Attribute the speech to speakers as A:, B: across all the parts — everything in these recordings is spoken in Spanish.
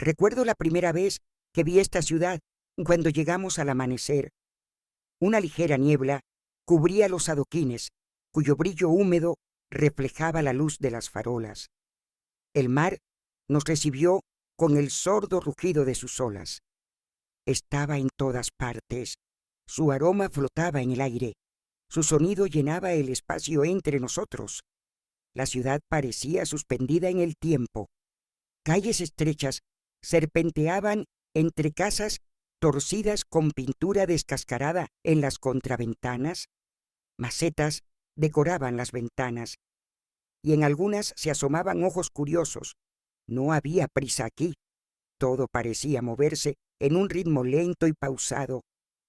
A: Recuerdo la primera vez que vi esta ciudad, cuando llegamos al amanecer. Una ligera niebla cubría los adoquines, cuyo brillo húmedo reflejaba la luz de las farolas. El mar nos recibió con el sordo rugido de sus olas. Estaba en todas partes. Su aroma flotaba en el aire. Su sonido llenaba el espacio entre nosotros. La ciudad parecía suspendida en el tiempo. Calles estrechas serpenteaban entre casas torcidas con pintura descascarada en las contraventanas. Macetas decoraban las ventanas, y en algunas se asomaban ojos curiosos. No había prisa aquí. Todo parecía moverse en un ritmo lento y pausado.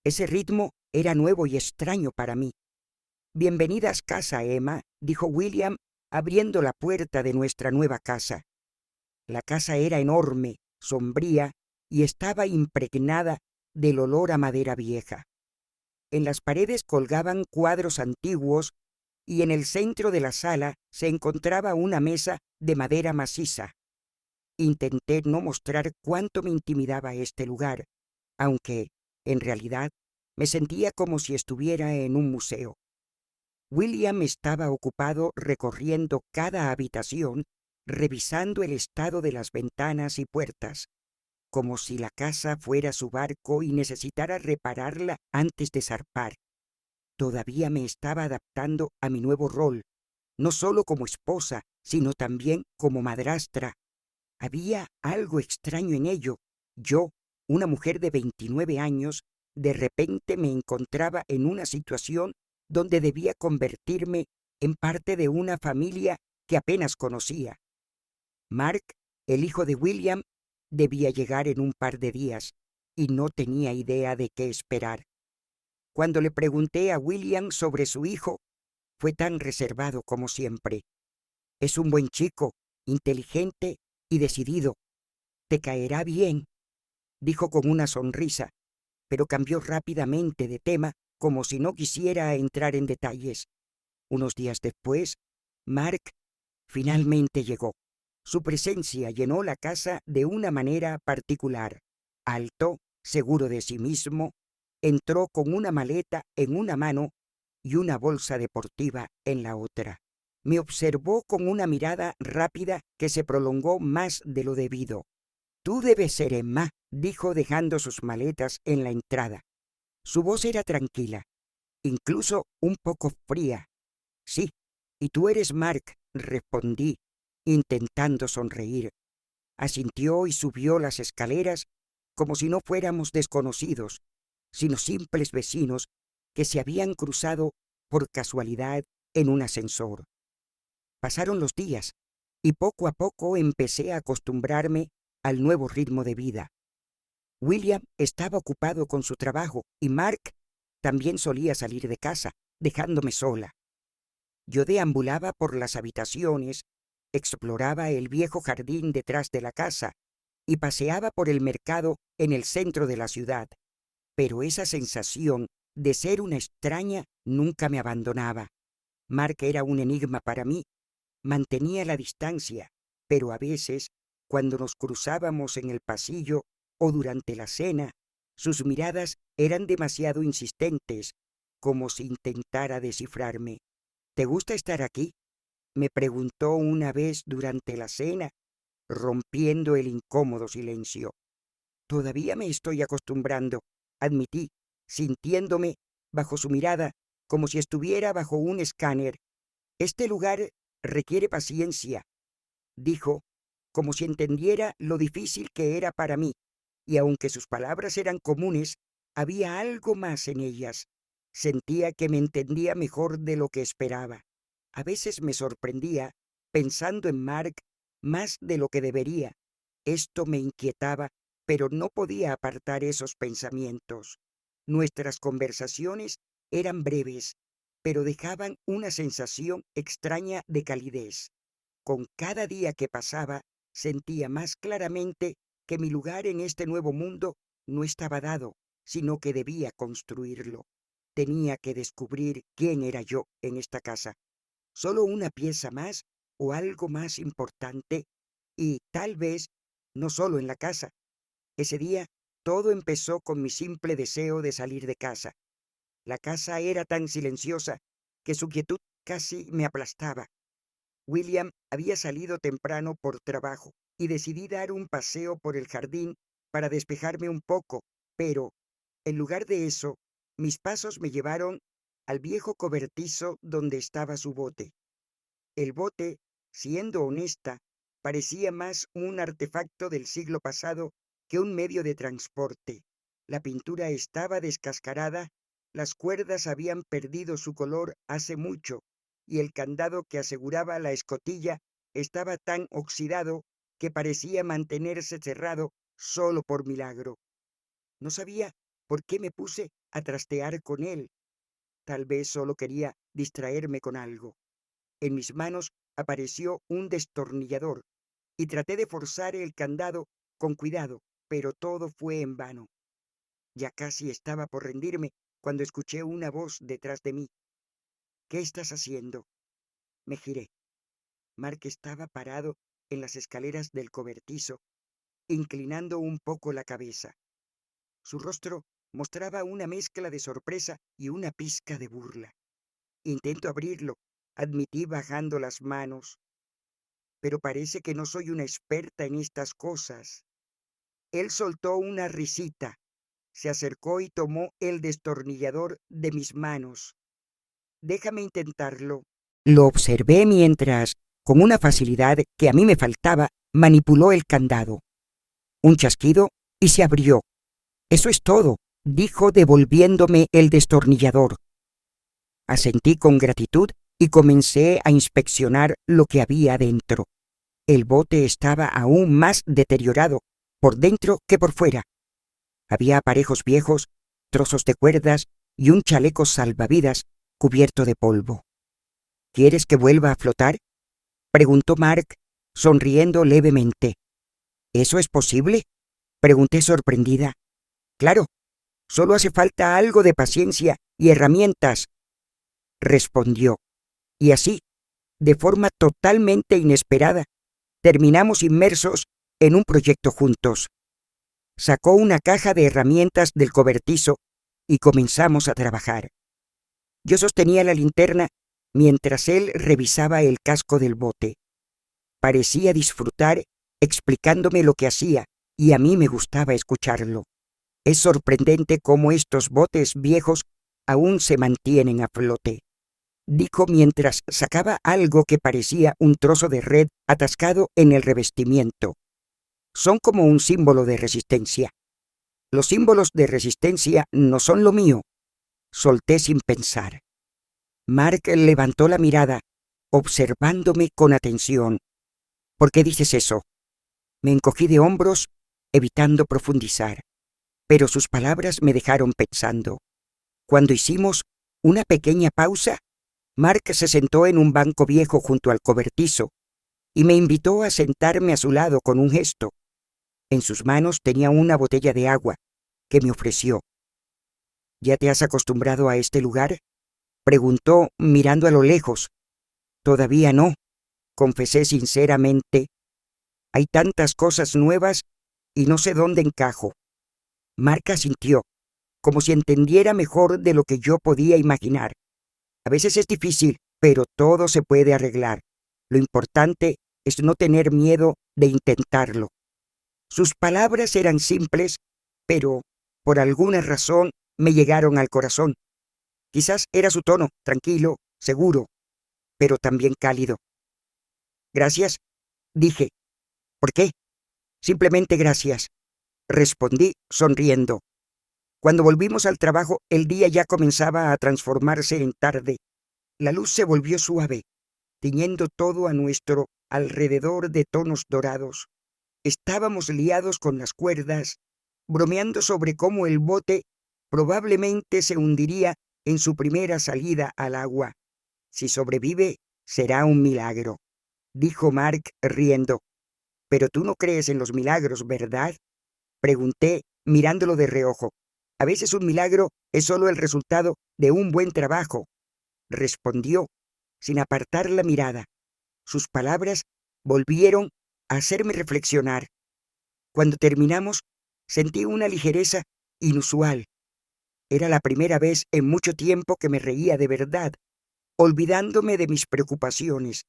A: Ese ritmo era nuevo y extraño para mí. «Bienvenidas casa, Emma», dijo William, abriendo la puerta de nuestra nueva casa. La casa era enorme, sombría, y estaba impregnada del olor a madera vieja. En las paredes colgaban cuadros antiguos y en el centro de la sala se encontraba una mesa de madera maciza. Intenté no mostrar cuánto me intimidaba este lugar, aunque, en realidad, me sentía como si estuviera en un museo. William estaba ocupado recorriendo cada habitación, revisando el estado de las ventanas y puertas, como si la casa fuera su barco y necesitara repararla antes de zarpar. Todavía me estaba adaptando a mi nuevo rol, no solo como esposa, sino también como madrastra. Había algo extraño en ello. Yo, una mujer de 29 años, de repente me encontraba en una situación donde debía convertirme en parte de una familia que apenas conocía. Mark, el hijo de William, debía llegar en un par de días, y no tenía idea de qué esperar. Cuando le pregunté a William sobre su hijo, fue tan reservado como siempre. «Es un buen chico, inteligente y decidido. Te caerá bien», dijo con una sonrisa, pero cambió rápidamente de tema como si no quisiera entrar en detalles. Unos días después, Mark finalmente llegó. Su presencia llenó la casa de una manera particular. Alto, seguro de sí mismo, entró con una maleta en una mano y una bolsa deportiva en la otra. Me observó con una mirada rápida que se prolongó más de lo debido. «Tú debes ser Emma», dijo dejando sus maletas en la entrada. Su voz era tranquila, incluso un poco fría. «Sí, y tú eres Mark», respondí, intentando sonreír. Asintió y subió las escaleras como si no fuéramos desconocidos, sino simples vecinos que se habían cruzado por casualidad en un ascensor. Pasaron los días y poco a poco empecé a acostumbrarme al nuevo ritmo de vida. William estaba ocupado con su trabajo y Mark también solía salir de casa, dejándome sola. Yo deambulaba por las habitaciones, exploraba el viejo jardín detrás de la casa y paseaba por el mercado en el centro de la ciudad. Pero esa sensación de ser una extraña nunca me abandonaba. Mark era un enigma para mí. Mantenía la distancia, pero a veces, cuando nos cruzábamos en el pasillo o durante la cena, sus miradas eran demasiado insistentes, como si intentara descifrarme. «¿Te gusta estar aquí?», me preguntó una vez durante la cena, rompiendo el incómodo silencio. «Todavía me estoy acostumbrando», admití, sintiéndome bajo su mirada como si estuviera bajo un escáner. «Este lugar requiere paciencia», dijo, como si entendiera lo difícil que era para mí, y aunque sus palabras eran comunes, había algo más en ellas. Sentía que me entendía mejor de lo que esperaba. A veces me sorprendía, pensando en Mark más de lo que debería. Esto me inquietaba, pero no podía apartar esos pensamientos. Nuestras conversaciones eran breves, pero dejaban una sensación extraña de calidez. Con cada día que pasaba, sentía más claramente que mi lugar en este nuevo mundo no estaba dado, sino que debía construirlo. Tenía que descubrir quién era yo en esta casa. Solo una pieza más o algo más importante, y tal vez no solo en la casa. Ese día todo empezó con mi simple deseo de salir de casa. La casa era tan silenciosa que su quietud casi me aplastaba. William había salido temprano por trabajo y decidí dar un paseo por el jardín para despejarme un poco, pero, en lugar de eso, mis pasos me llevaron al viejo cobertizo donde estaba su bote. El bote, siendo honesta, parecía más un artefacto del siglo pasado que un medio de transporte. La pintura estaba descascarada, las cuerdas habían perdido su color hace mucho, y el candado que aseguraba la escotilla estaba tan oxidado que parecía mantenerse cerrado solo por milagro. No sabía por qué me puse a trastear con él. Tal vez solo quería distraerme con algo. En mis manos apareció un destornillador y traté de forzar el candado con cuidado, pero todo fue en vano. Ya casi estaba por rendirme cuando escuché una voz detrás de mí. ¿Qué estás haciendo? Me giré. Mark estaba parado en las escaleras del cobertizo, inclinando un poco la cabeza. Su rostro mostraba una mezcla de sorpresa y una pizca de burla. Intento abrirlo, admití bajando las manos, pero parece que no soy una experta en estas cosas. Él soltó una risita, se acercó y tomó el destornillador de mis manos. Déjame intentarlo. Lo observé mientras, con una facilidad que a mí me faltaba, manipuló el candado. Un chasquido y se abrió. Eso es todo, dijo devolviéndome el destornillador. Asentí con gratitud y comencé a inspeccionar lo que había dentro. El bote estaba aún más deteriorado por dentro que por fuera. Había aparejos viejos, trozos de cuerdas y un chaleco salvavidas cubierto de polvo. ¿Quieres que vuelva a flotar?, preguntó Mark, sonriendo levemente. ¿Eso es posible?, pregunté sorprendida. Claro, solo hace falta algo de paciencia y herramientas, respondió. Y así, de forma totalmente inesperada, terminamos inmersos en un proyecto juntos. Sacó una caja de herramientas del cobertizo y comenzamos a trabajar. Yo sostenía la linterna mientras él revisaba el casco del bote. Parecía disfrutar explicándome lo que hacía y a mí me gustaba escucharlo. Es sorprendente cómo estos botes viejos aún se mantienen a flote, dijo mientras sacaba algo que parecía un trozo de red atascado en el revestimiento. Son como un símbolo de resistencia. Los símbolos de resistencia no son lo mío, solté sin pensar. Mark levantó la mirada, observándome con atención. ¿Por qué dices eso? Me encogí de hombros, evitando profundizar, pero sus palabras me dejaron pensando. Cuando hicimos una pequeña pausa, Mark se sentó en un banco viejo junto al cobertizo y me invitó a sentarme a su lado con un gesto. En sus manos tenía una botella de agua que me ofreció. ¿Ya te has acostumbrado a este lugar?, preguntó mirando a lo lejos. Todavía no, confesé sinceramente. Hay tantas cosas nuevas y no sé dónde encajo. Mark asintió, como si entendiera mejor de lo que yo podía imaginar. A veces es difícil, pero todo se puede arreglar. Lo importante es no tener miedo de intentarlo. Sus palabras eran simples, pero por alguna razón me llegaron al corazón. Quizás era su tono, tranquilo, seguro, pero también cálido. Gracias, dije. ¿Por qué? Simplemente gracias, respondí sonriendo. Cuando volvimos al trabajo, el día ya comenzaba a transformarse en tarde. La luz se volvió suave, tiñendo todo a nuestro alrededor de tonos dorados. Estábamos liados con las cuerdas, bromeando sobre cómo el bote probablemente se hundiría en su primera salida al agua. Si sobrevive, será un milagro, dijo Mark riendo. Pero tú no crees en los milagros, ¿verdad?, pregunté mirándolo de reojo. A veces un milagro es solo el resultado de un buen trabajo, respondió, sin apartar la mirada. Sus palabras volvieron a hacerme reflexionar. Cuando terminamos, sentí una ligereza inusual. Era la primera vez en mucho tiempo que me reía de verdad, olvidándome de mis preocupaciones.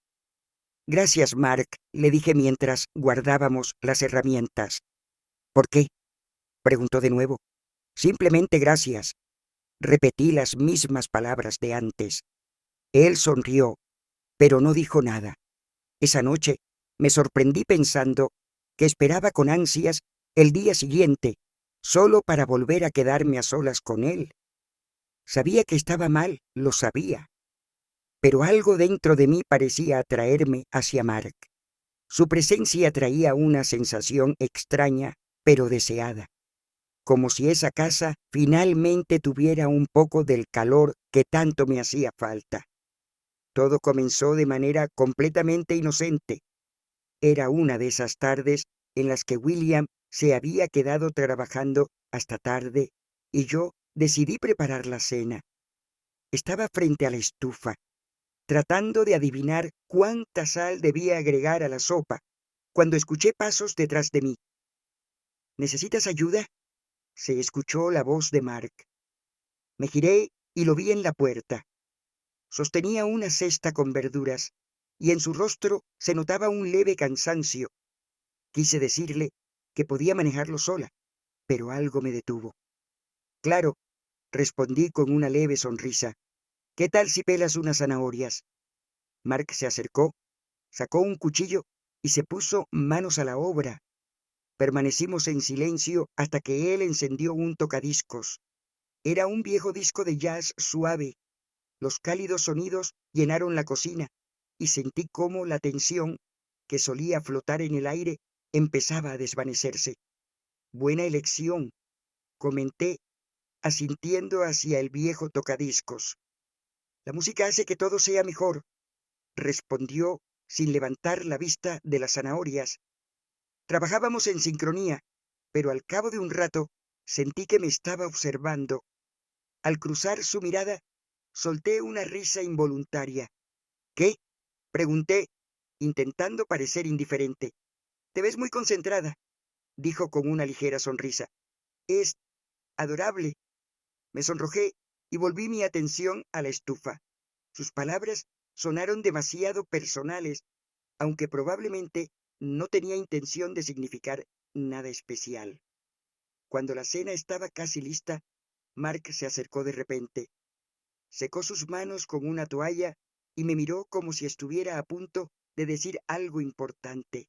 A: Gracias, Mark, le dije mientras guardábamos las herramientas. ¿Por qué? Preguntó de nuevo. Simplemente gracias. Repetí las mismas palabras de antes. Él sonrió, pero no dijo nada. Esa noche me sorprendí pensando que esperaba con ansias el día siguiente, solo para volver a quedarme a solas con él. Sabía que estaba mal, lo sabía, pero algo dentro de mí parecía atraerme hacia Mark. Su presencia traía una sensación extraña, pero deseada, como si esa casa finalmente tuviera un poco del calor que tanto me hacía falta. Todo comenzó de manera completamente inocente. Era una de esas tardes en las que William se había quedado trabajando hasta tarde y yo decidí preparar la cena. Estaba frente a la estufa, tratando de adivinar cuánta sal debía agregar a la sopa, cuando escuché pasos detrás de mí. ¿Necesitas ayuda? Se escuchó la voz de Mark. Me giré y lo vi en la puerta. Sostenía una cesta con verduras, y en su rostro se notaba un leve cansancio. Quise decirle que podía manejarlo sola, pero algo me detuvo. Claro, respondí con una leve sonrisa. ¿Qué tal si pelas unas zanahorias? Mark se acercó, sacó un cuchillo y se puso manos a la obra. Permanecimos en silencio hasta que él encendió un tocadiscos. Era un viejo disco de jazz suave. Los cálidos sonidos llenaron la cocina y sentí cómo la tensión, que solía flotar en el aire, empezaba a desvanecerse. Buena elección, comenté, asintiendo hacia el viejo tocadiscos. La música hace que todo sea mejor, respondió sin levantar la vista de las zanahorias. Trabajábamos en sincronía, pero al cabo de un rato sentí que me estaba observando. Al cruzar su mirada, solté una risa involuntaria. ¿Qué? Pregunté, intentando parecer indiferente. Te ves muy concentrada, dijo con una ligera sonrisa. Es adorable. Me sonrojé y volví mi atención a la estufa. Sus palabras sonaron demasiado personales, aunque probablemente no tenía intención de significar nada especial. Cuando la cena estaba casi lista, Mark se acercó de repente. Secó sus manos con una toalla y me miró como si estuviera a punto de decir algo importante.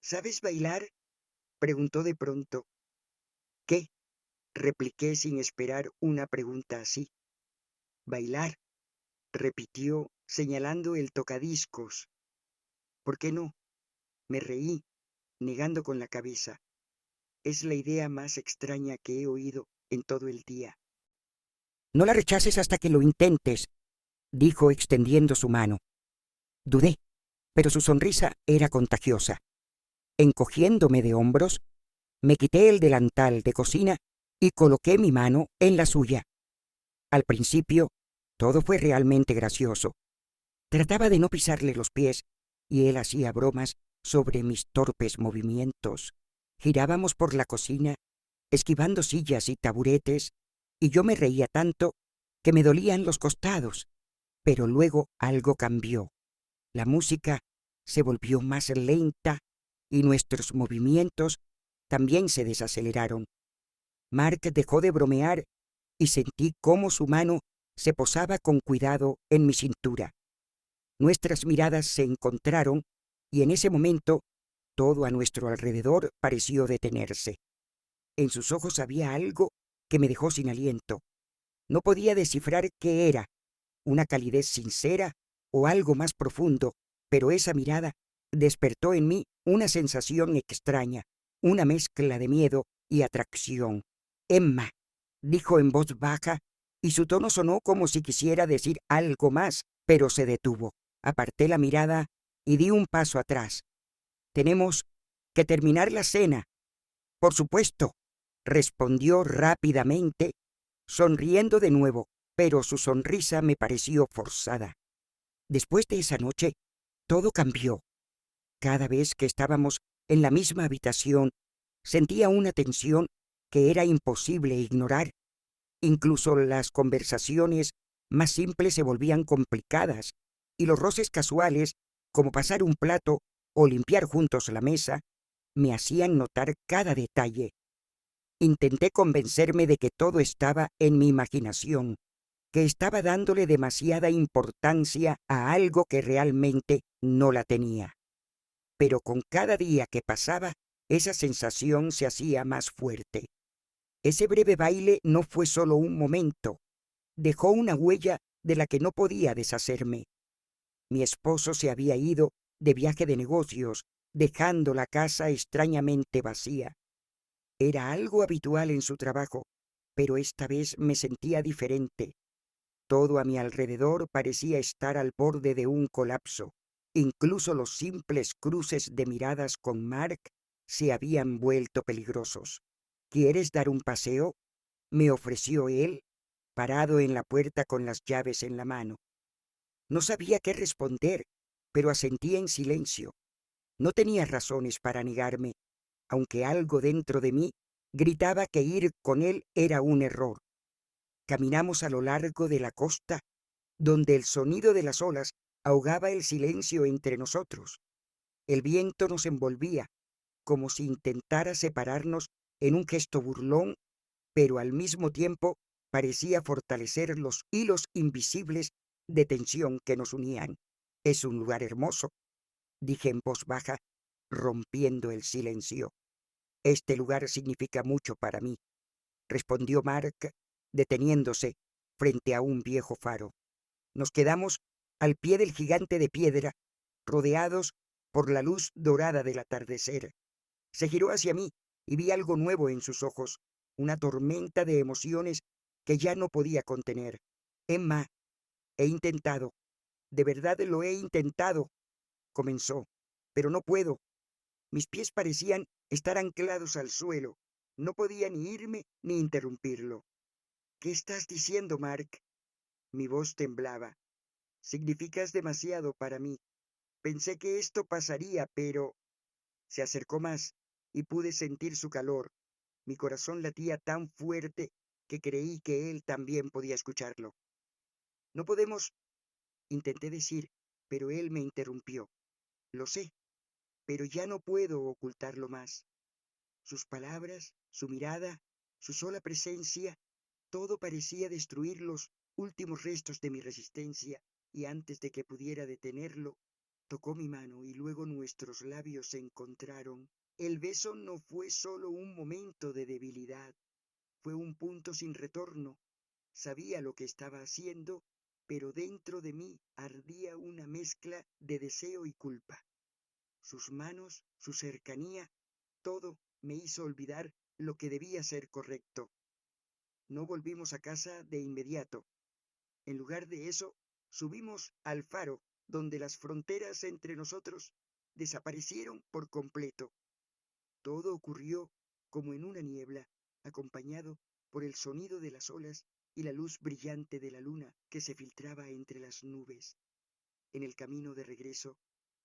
A: ¿Sabes bailar? Preguntó de pronto. ¿Qué? Repliqué sin esperar una pregunta así. Bailar, repitió, señalando el tocadiscos. ¿Por qué no? Me reí, negando con la cabeza. Es la idea más extraña que he oído en todo el día. No la rechaces hasta que lo intentes, dijo extendiendo su mano. Dudé, pero su sonrisa era contagiosa. Encogiéndome de hombros, me quité el delantal de cocina y coloqué mi mano en la suya. Al principio, todo fue realmente gracioso. Trataba de no pisarle los pies y él hacía bromas sobre mis torpes movimientos. Girábamos por la cocina, esquivando sillas y taburetes, y yo me reía tanto que me dolían los costados. Pero luego algo cambió. La música se volvió más lenta y nuestros movimientos también se desaceleraron. Mark dejó de bromear y sentí cómo su mano se posaba con cuidado en mi cintura. Nuestras miradas se encontraron y en ese momento todo a nuestro alrededor pareció detenerse. En sus ojos había algo que me dejó sin aliento. No podía descifrar qué era, una calidez sincera o algo más profundo, pero esa mirada despertó en mí una sensación extraña, una mezcla de miedo y atracción. Emma, dijo en voz baja, y su tono sonó como si quisiera decir algo más, pero se detuvo. Aparté la mirada y di un paso atrás. Tenemos que terminar la cena. Por supuesto, respondió rápidamente, sonriendo de nuevo, pero su sonrisa me pareció forzada. Después de esa noche, todo cambió. Cada vez que estábamos En la misma habitación sentía una tensión que era imposible ignorar. Incluso las conversaciones más simples se volvían complicadas, y los roces casuales, como pasar un plato o limpiar juntos la mesa, me hacían notar cada detalle. Intenté convencerme de que todo estaba en mi imaginación, que estaba dándole demasiada importancia a algo que realmente no la tenía. Pero con cada día que pasaba, esa sensación se hacía más fuerte. Ese breve baile no fue solo un momento, dejó una huella de la que no podía deshacerme. Mi esposo se había ido de viaje de negocios, dejando la casa extrañamente vacía. Era algo habitual en su trabajo, pero esta vez me sentía diferente. Todo a mi alrededor parecía estar al borde de un colapso. Incluso los simples cruces de miradas con Mark se habían vuelto peligrosos. ¿Quieres dar un paseo?, me ofreció él, parado en la puerta con las llaves en la mano. No sabía qué responder, pero asentí en silencio. No tenía razones para negarme, aunque algo dentro de mí gritaba que ir con él era un error. Caminamos a lo largo de la costa, donde el sonido de las olas ahogaba el silencio entre nosotros. El viento nos envolvía, como si intentara separarnos en un gesto burlón, pero al mismo tiempo parecía fortalecer los hilos invisibles de tensión que nos unían. «Es un lugar hermoso», dije en voz baja, rompiendo el silencio. «Este lugar significa mucho para mí», respondió Mark, deteniéndose frente a un viejo faro. Nos quedamos al pie del gigante de piedra, rodeados por la luz dorada del atardecer. Se giró hacia mí y vi algo nuevo en sus ojos, una tormenta de emociones que ya no podía contener. «Emma, he intentado, de verdad lo he intentado», comenzó, «pero no puedo». Mis pies parecían estar anclados al suelo. No podía ni irme ni interrumpirlo. «¿Qué estás diciendo, Mark?». Mi voz temblaba. «Significas demasiado para mí. Pensé que esto pasaría, pero...». Se acercó más y pude sentir su calor. Mi corazón latía tan fuerte que creí que él también podía escucharlo. «No podemos», intenté decir, pero él me interrumpió. «Lo sé, pero ya no puedo ocultarlo más». Sus palabras, su mirada, su sola presencia, todo parecía destruir los últimos restos de mi resistencia, y antes de que pudiera detenerlo, tocó mi mano y luego nuestros labios se encontraron. El beso no fue solo un momento de debilidad, fue un punto sin retorno. Sabía lo que estaba haciendo, pero dentro de mí ardía una mezcla de deseo y culpa. Sus manos, su cercanía, todo me hizo olvidar lo que debía ser correcto. No volvimos a casa de inmediato. En lugar de eso, subimos al faro, donde las fronteras entre nosotros desaparecieron por completo. Todo ocurrió como en una niebla, acompañado por el sonido de las olas y la luz brillante de la luna que se filtraba entre las nubes. En el camino de regreso,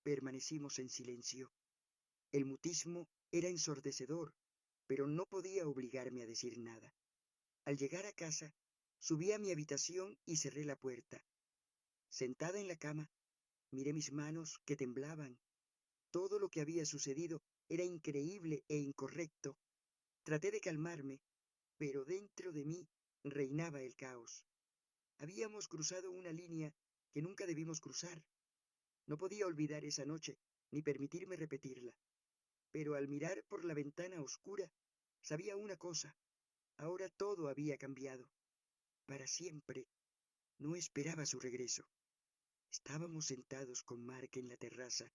A: permanecimos en silencio. El mutismo era ensordecedor, pero no podía obligarme a decir nada. Al llegar a casa, subí a mi habitación y cerré la puerta. Sentada en la cama, miré mis manos que temblaban. Todo lo que había sucedido era increíble e incorrecto. Traté de calmarme, pero dentro de mí reinaba el caos. Habíamos cruzado una línea que nunca debimos cruzar. No podía olvidar esa noche, ni permitirme repetirla. Pero al mirar por la ventana oscura, sabía una cosa: ahora todo había cambiado. Para siempre. No esperaba su regreso. Estábamos sentados con Mark en la terraza,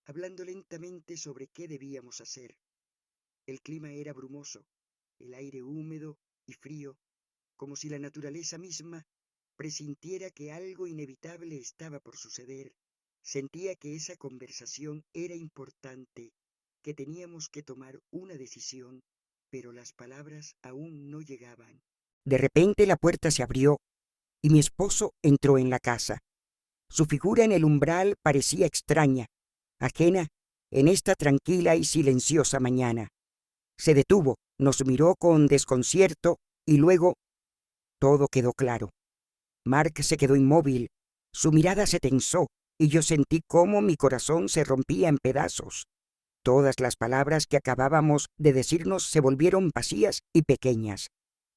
A: hablando lentamente sobre qué debíamos hacer. El clima era brumoso, el aire húmedo y frío, como si la naturaleza misma presintiera que algo inevitable estaba por suceder. Sentía que esa conversación era importante, que teníamos que tomar una decisión, pero las palabras aún no llegaban. De repente la puerta se abrió y mi esposo entró en la casa. Su figura en el umbral parecía extraña, ajena en esta tranquila y silenciosa mañana. Se detuvo, nos miró con desconcierto y luego todo quedó claro. Mark se quedó inmóvil, su mirada se tensó y yo sentí cómo mi corazón se rompía en pedazos. Todas las palabras que acabábamos de decirnos se volvieron vacías y pequeñas.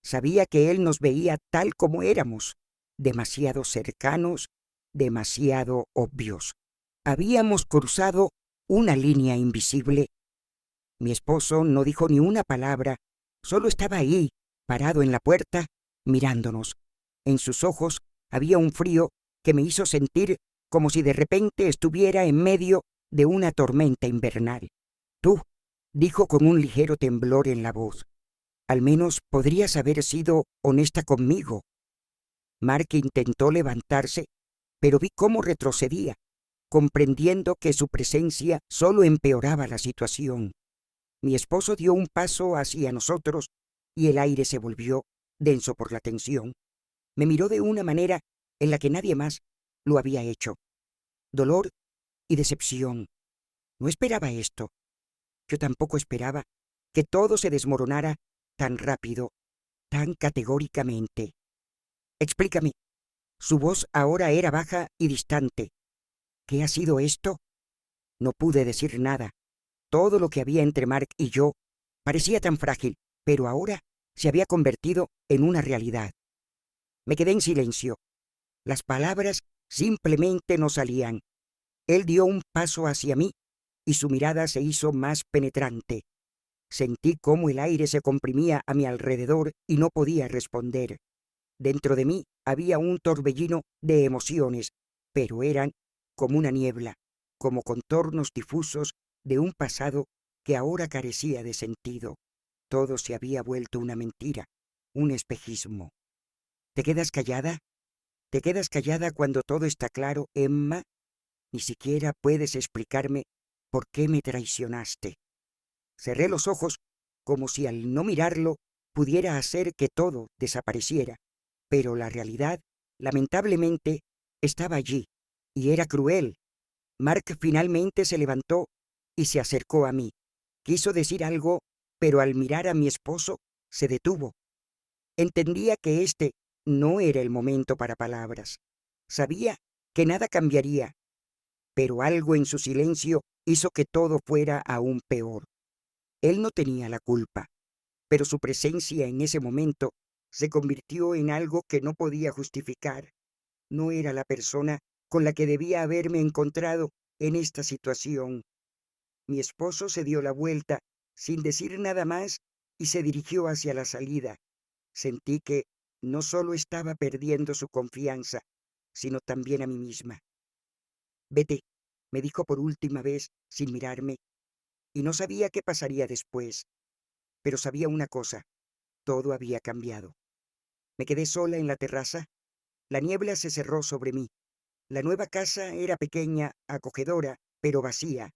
A: Sabía que él nos veía tal como éramos, demasiado cercanos, demasiado obvios. Habíamos cruzado una línea invisible. Mi esposo no dijo ni una palabra, solo estaba ahí, parado en la puerta, mirándonos. En sus ojos había un frío que me hizo sentir como si de repente estuviera en medio de una tormenta invernal. Tú, dijo con un ligero temblor en la voz, al menos podrías haber sido honesta conmigo. Mark intentó levantarse, pero vi cómo retrocedía, comprendiendo que su presencia solo empeoraba la situación. Mi esposo dio un paso hacia nosotros y el aire se volvió denso por la tensión. Me miró de una manera en la que nadie más lo había hecho. Dolor y decepción. No esperaba esto. Yo tampoco esperaba que todo se desmoronara tan rápido, tan categóricamente. Explícame. Su voz ahora era baja y distante. ¿Qué ha sido esto? No pude decir nada. Todo lo que había entre Mark y yo parecía tan frágil, pero ahora se había convertido en una realidad. Me quedé en silencio. Las palabras simplemente no salían. Él dio un paso hacia mí y su mirada se hizo más penetrante. Sentí cómo el aire se comprimía a mi alrededor y no podía responder. Dentro de mí había un torbellino de emociones, pero eran como una niebla, como contornos difusos de un pasado que ahora carecía de sentido. Todo se había vuelto una mentira, un espejismo. ¿Te quedas callada? ¿Te quedas callada cuando todo está claro, Emma? Ni siquiera puedes explicarme por qué me traicionaste. Cerré los ojos como si al no mirarlo pudiera hacer que todo desapareciera, pero la realidad, lamentablemente, estaba allí, y era cruel. Mark finalmente se levantó y se acercó a mí. Quiso decir algo, pero al mirar a mi esposo, se detuvo. Entendía que este no era el momento para palabras. Sabía que nada cambiaría, pero algo en su silencio hizo que todo fuera aún peor. Él no tenía la culpa, pero su presencia en ese momento se convirtió en algo que no podía justificar. No era la persona con la que debía haberme encontrado en esta situación. Mi esposo se dio la vuelta sin decir nada más y se dirigió hacia la salida. Sentí que no solo estaba perdiendo su confianza, sino también a mí misma. Vete, me dijo por última vez sin mirarme, y no sabía qué pasaría después, pero sabía una cosa, todo había cambiado. Me quedé sola en la terraza, la niebla se cerró sobre mí. La nueva casa era pequeña, acogedora, pero vacía.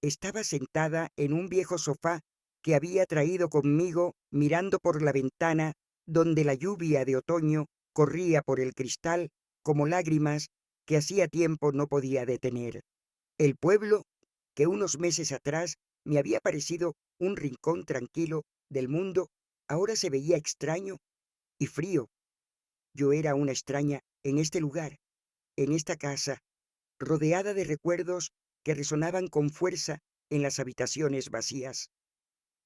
A: Estaba sentada en un viejo sofá que había traído conmigo mirando por la ventana donde la lluvia de otoño corría por el cristal como lágrimas que hacía tiempo no podía detener. El pueblo, que unos meses atrás me había parecido un rincón tranquilo del mundo, ahora se veía extraño y frío. Yo era una extraña en este lugar, en esta casa, rodeada de recuerdos que resonaban con fuerza en las habitaciones vacías.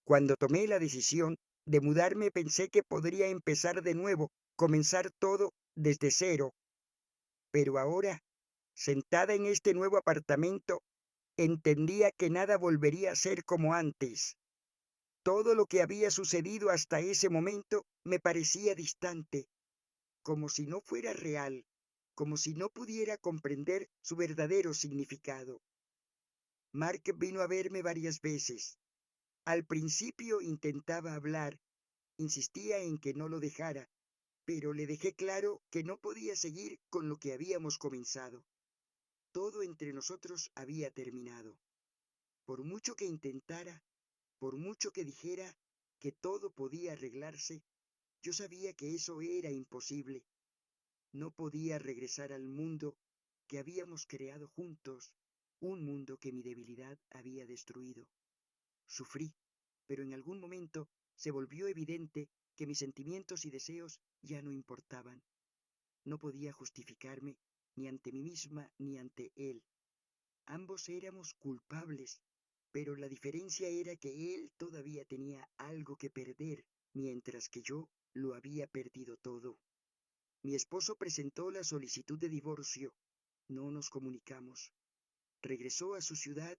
A: Cuando tomé la decisión de mudarme pensé que podría empezar de nuevo, comenzar todo desde cero, pero ahora, sentada en este nuevo apartamento, entendía que nada volvería a ser como antes. Todo lo que había sucedido hasta ese momento me parecía distante, como si no fuera real, como si no pudiera comprender su verdadero significado. Mark vino a verme varias veces. Al principio intentaba hablar, insistía en que no lo dejara, pero le dejé claro que no podía seguir con lo que habíamos comenzado. Todo entre nosotros había terminado. Por mucho que intentara, por mucho que dijera que todo podía arreglarse, yo sabía que eso era imposible. No podía regresar al mundo que habíamos creado juntos. un mundo que mi debilidad había destruido. Sufrí, pero en algún momento se volvió evidente que mis sentimientos y deseos ya no importaban. No podía justificarme ni ante mí misma ni ante él. Ambos éramos culpables, pero la diferencia era que él todavía tenía algo que perder, mientras que yo lo había perdido todo. Mi esposo presentó la solicitud de divorcio. No nos comunicamos. Regresó a su ciudad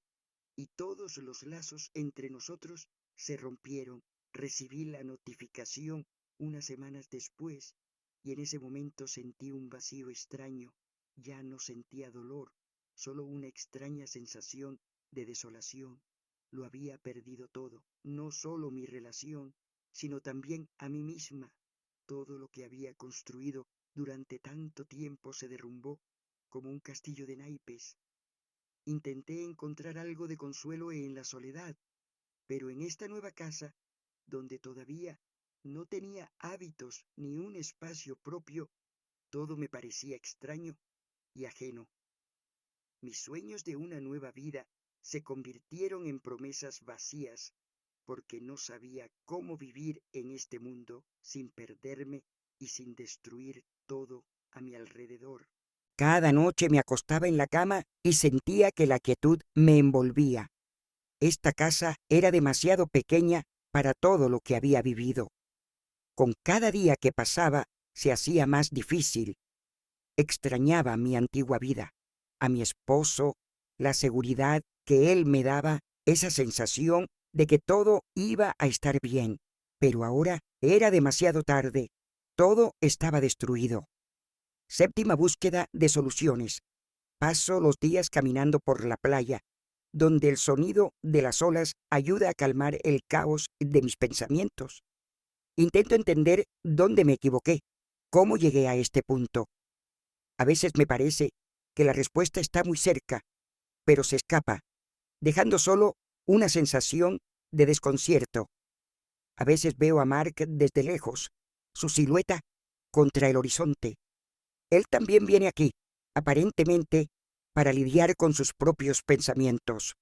A: y todos los lazos entre nosotros se rompieron. Recibí la notificación unas semanas después y en ese momento sentí un vacío extraño. Ya no sentía dolor, solo una extraña sensación de desolación. Lo había perdido todo, no solo mi relación, sino también a mí misma. Todo lo que había construido durante tanto tiempo se derrumbó como un castillo de naipes. Intenté encontrar algo de consuelo en la soledad, pero en esta nueva casa, donde todavía no tenía hábitos ni un espacio propio, todo me parecía extraño y ajeno. Mis sueños de una nueva vida se convirtieron en promesas vacías, porque no sabía cómo vivir en este mundo sin perderme y sin destruir todo a mi alrededor. Cada noche me acostaba en la cama y sentía que la quietud me envolvía. Esta casa era demasiado pequeña para todo lo que había vivido. Con cada día que pasaba se hacía más difícil. Extrañaba mi antigua vida, a mi esposo, la seguridad que él me daba, esa sensación de que todo iba a estar bien. Pero ahora era demasiado tarde. Todo estaba destruido. Séptima búsqueda de soluciones. Paso los días caminando por la playa, donde el sonido de las olas ayuda a calmar el caos de mis pensamientos. Intento entender dónde me equivoqué, cómo llegué a este punto. A veces me parece que la respuesta está muy cerca, pero se escapa, dejando solo una sensación de desconcierto. A veces veo a Mark desde lejos, su silueta contra el horizonte. Él también viene aquí, aparentemente, para lidiar con sus propios pensamientos.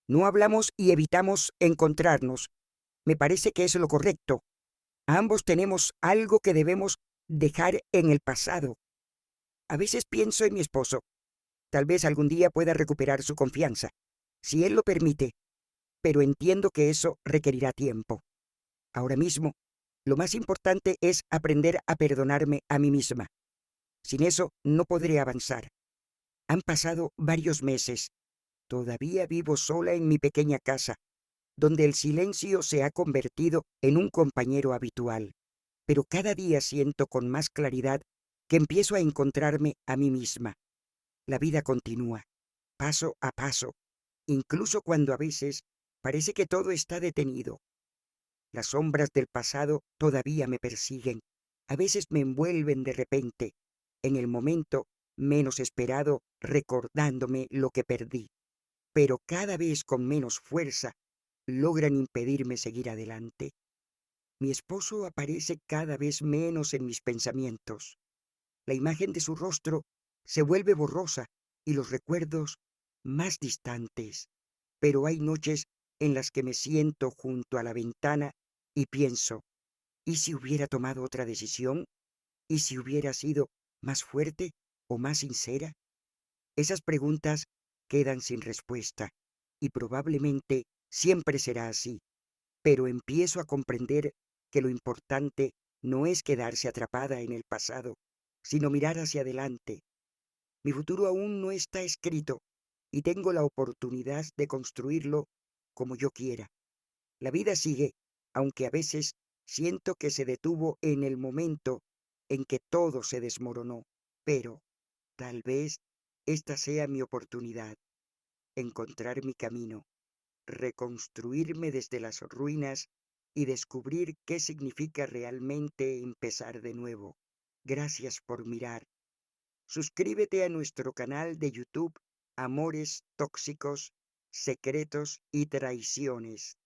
A: No hablamos y evitamos encontrarnos. Me parece que es lo correcto. Ambos tenemos algo que debemos dejar en el pasado. A veces pienso en mi esposo. Tal vez algún día pueda recuperar su confianza, si él lo permite, pero entiendo que eso requerirá tiempo. Ahora mismo, lo más importante es aprender a perdonarme a mí misma. Sin eso, no podré avanzar. Han pasado varios meses. Todavía vivo sola en mi pequeña casa, donde el silencio se ha convertido en un compañero habitual. Pero cada día siento con más claridad que empiezo a encontrarme a mí misma. La vida continúa, paso a paso, incluso cuando a veces parece que todo está detenido. Las sombras del pasado todavía me persiguen. A veces me envuelven de repente, en el momento menos esperado, recordándome lo que perdí. Pero cada vez con menos fuerza logran impedirme seguir adelante. Mi esposo aparece cada vez menos en mis pensamientos. La imagen de su rostro se vuelve borrosa y los recuerdos más distantes. Pero hay noches en las que me siento junto a la ventana y pienso, ¿y si hubiera tomado otra decisión? ¿Y si hubiera sido más fuerte o más sincera? Esas preguntas quedan sin respuesta y probablemente siempre será así, pero empiezo a comprender que lo importante no es quedarse atrapada en el pasado, sino mirar hacia adelante. Mi futuro aún no está escrito y tengo la oportunidad de construirlo como yo quiera. La vida sigue, aunque a veces siento que se detuvo en el momento en que todo se desmoronó, pero tal vez esta sea mi oportunidad, encontrar mi camino, reconstruirme desde las ruinas y descubrir qué significa realmente empezar de nuevo. Gracias por mirar. Suscríbete a nuestro canal de YouTube Amores Tóxicos, Secretos y Traiciones.